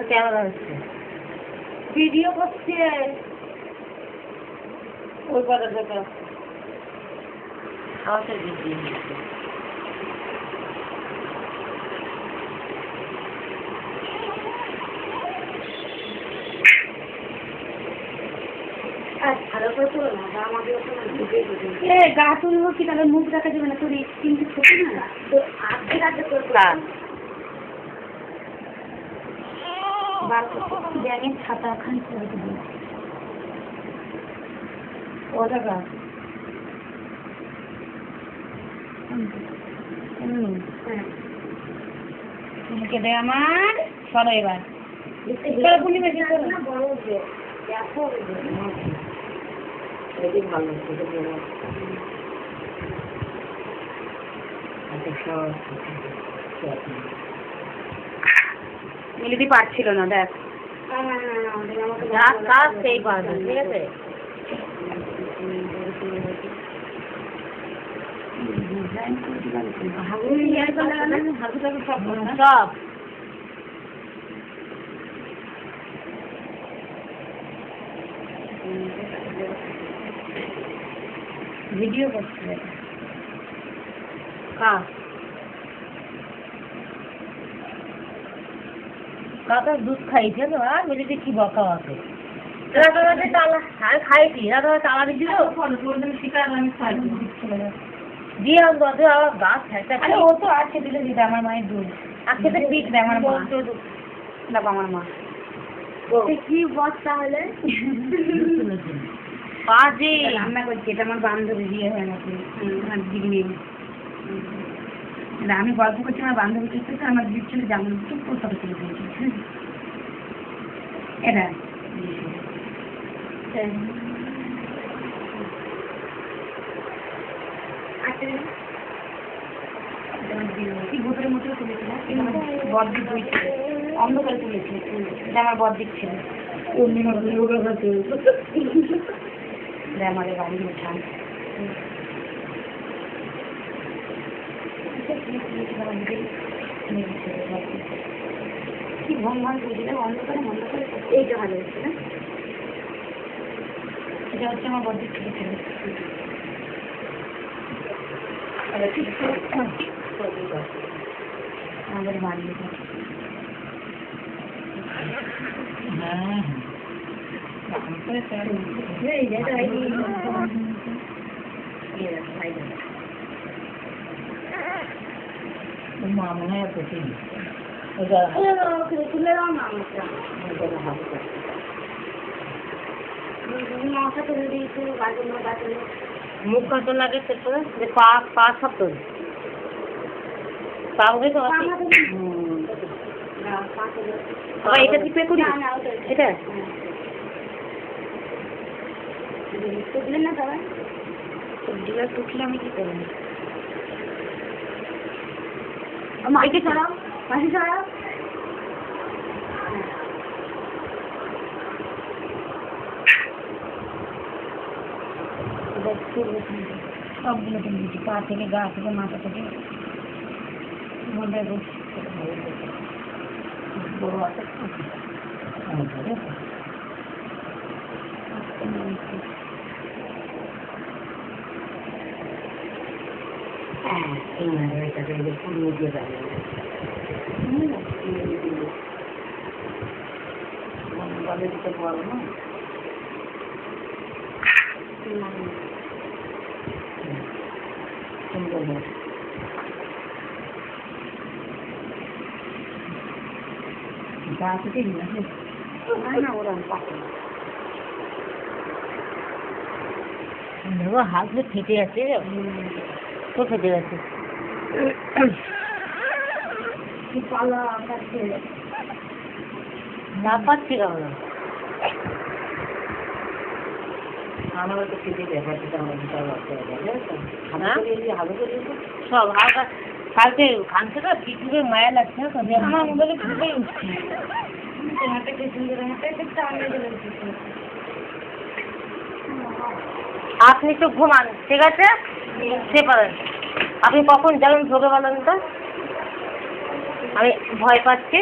Camera হচ্ছে, video করছে ওই পাতা থেকে আমার তো ভিডিও হচ্ছে। গা তুলবো কি তাহলে মুখ দেখা যাবে না, তোর কিন্তু ছোট না তো আজকে রাতে তোর ব্যাঙের ছাতা খান ও টাকা কেটে আমার সরো এবার বড় এটি ভালো মিলিদি পারছিল না, দেখ যা কাজ সেই পারবে, ঠিক আছে। সব ভিডিও করছে কাজ কাকা দুধ খাইছে তো, আর মিলিতে কি বকা আছে রাতে তালা আর খাইছি রাতে তালা দিয়ে দিল দিয়ে আসবো আবার গাছ খাইতে। ও তো আছে দিলে দিতে আমার মায়ের দুধ আজকে তো ঠিক দেয় আমার মা, দেখো আমার মা কি বস্তা হলে বাজে রান্না করছি। এটা আমার বান্ধবী বিয়ে হয় নাকি আমার দিদি, আমি গল্প করছি আমার বান্ধবী করতেছে, আমার দিদির ছেলে যেমন চুপ করে ফটো তুলে দিয়েছে এটা কি ভোটের মতো তুলেছিল বদ্দিক বইছে অন্ধকারে তুলেছে, এটা আমার বদ্দিক ছিল আমাদের বাড়ির উঠান কি ভন ভন করছিল অন্ধকারে অন্ধকারে। এইটা ভালো হচ্ছে না, এটা হচ্ছে আমার বদ্দিক ছিল ছেলে। আমাদের বাড়ি মা মনে হয় তুলে দাও না মশা তুলে দিয়েছে গাছগুলো মুখ কাটো লাগে পা পা সব তোল পা হবে তো এটা টিপে করি এটা টুকলে না সবাই সবজিটা টুকলে আমি কি করবো মাইকে ছড়াও মাসি ছড়াও সবগুলো তুলেছি পা থেকে গা থেকে মাথা থেকে বড় আছে পুরো দিয়ে যাবে দিতে পারবো না হাত ফেটে আছে তো ফেটে গেছে না পাচ্ছি কেমন আমারও তো ফেটে ব্যাপারটা সব হালকা কালকে খানছে না পিঠে মায়া লাগছে না তবে আমার মোবাইলে ফুটেই উঠছে আপনি তো ঘুমান ঠিক আছে সে পারেন আপনি কখন যাবেন ভোগে বলেন তো আমি ভয় পাচ্ছি